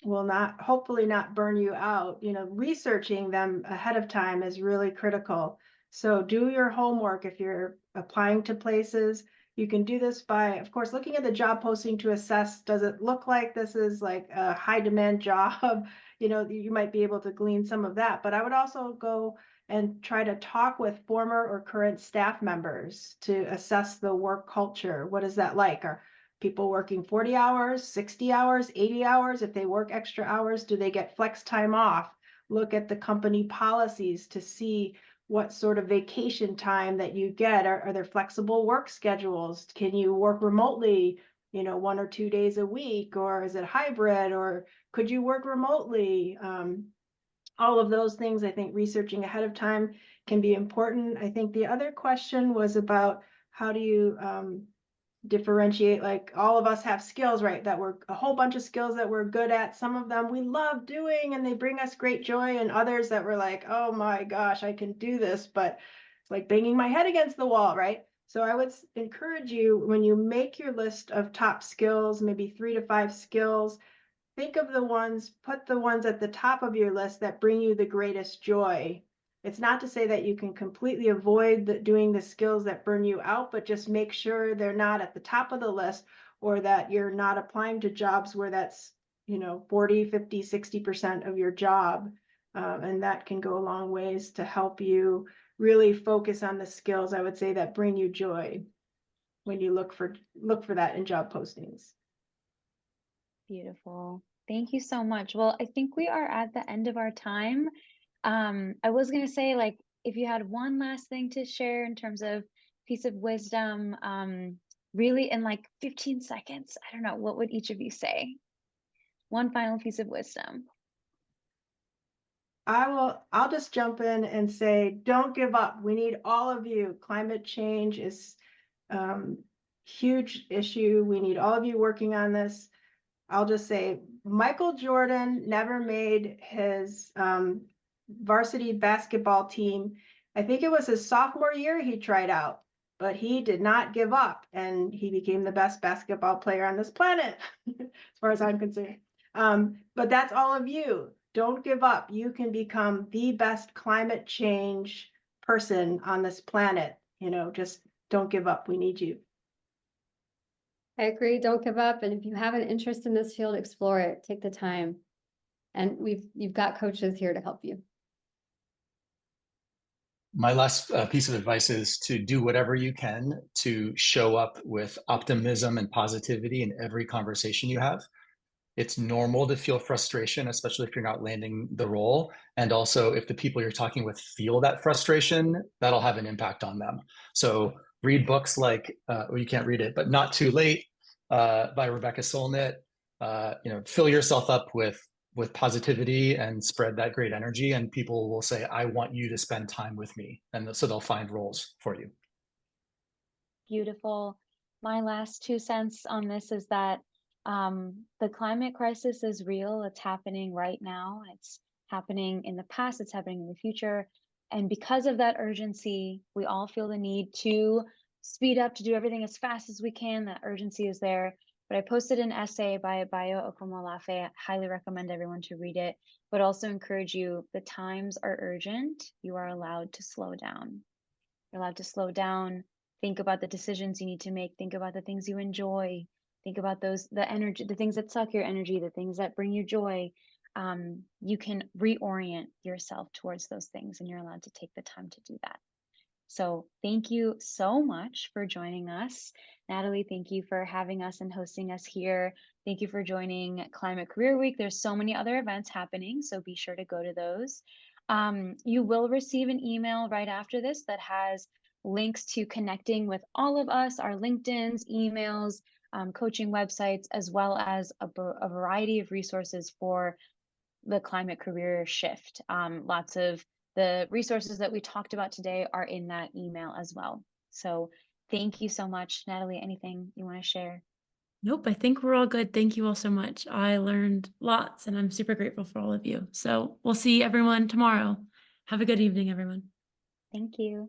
will hopefully not burn you out, researching them ahead of time is really critical. So do your homework if you're applying to places. You can do this by, of course, looking at the job posting to assess, does it look like this is like a high demand job? You might be able to glean some of that, but I would also go and try to talk with former or current staff members to assess the work culture. What is that like? Are people working 40 hours, 60 hours, 80 hours? If they work extra hours, do they get flex time off? Look at the company policies to see what sort of vacation time that you get. Are there flexible work schedules? Can you work remotely, 1 or 2 days a week, or is it hybrid, or could you work remotely? All of those things, I think researching ahead of time can be important. I think the other question was about how do you differentiate, like all of us have skills, right? That we're a whole bunch of skills that we're good at. Some of them we love doing and they bring us great joy, and others that we're like, oh my gosh, I can do this, but it's like banging my head against the wall, right? So I would encourage you, when you make your list of top skills, maybe 3 to 5 skills, think of put the ones at the top of your list that bring you the greatest joy. It's not to say that you can completely avoid doing the skills that burn you out, but just make sure they're not at the top of the list, or that you're not applying to jobs where that's, 40, 50, 60% of your job. And that can go a long ways to help you really focus on the skills, I would say, that bring you joy when you look for that in job postings. Beautiful. Thank you so much. Well, I think we are at the end of our time. I was going to say, like, if you had one last thing to share in terms of piece of wisdom, really in like 15 seconds, I don't know, what would each of you say? One final piece of wisdom. I'll just jump in and say, don't give up. We need all of you. Climate change is huge issue. We need all of you working on this. I'll just say Michael Jordan never made his varsity basketball team. I think it was his sophomore year he tried out, but he did not give up, and he became the best basketball player on this planet, as far as I'm concerned. But that's all of you. Don't give up. You can become the best climate change person on this planet. Just don't give up. We need you. I agree. Don't give up. And if you have an interest in this field, explore it. Take the time. And you've got coaches here to help you. My last piece of advice is to do whatever you can to show up with optimism and positivity in every conversation you have. It's normal to feel frustration, especially if you're not landing the role. And also, if the people you're talking with feel that frustration, that'll have an impact on them. So read books like, well, you can't read it, but Not Too Late by Rebecca Solnit. Fill yourself up with positivity and spread that great energy. And people will say, I want you to spend time with me. And so they'll find roles for you. Beautiful. My last 2 cents on this is that the climate crisis is real. It's happening right now. It's happening in the past. It's happening in the future. And because of that urgency, we all feel the need to speed up, to do everything as fast as we can. That urgency is there. But I posted an essay by Bayo Okomolafe. I highly recommend everyone to read it, but also encourage you. The times are urgent. You are allowed to slow down. You're allowed to slow down. Think about the decisions you need to make. Think about the things you enjoy. Think about the energy, the things that suck your energy, the things that bring you joy. You can reorient yourself towards those things, and you're allowed to take the time to do that. So thank you so much for joining us. Natalie, thank you for having us and hosting us here. Thank you for joining Climate Career Week. There's so many other events happening, so be sure to go to those. You will receive an email right after this that has links to connecting with all of us, our LinkedIns, emails, coaching websites, as well as a variety of resources for the climate career shift. Lots of the resources that we talked about today are in that email as well. So thank you so much. Natalie, anything you want to share? Nope, I think we're all good. Thank you all so much. I learned lots, and I'm super grateful for all of you. So we'll see everyone tomorrow. Have a good evening, everyone. Thank you.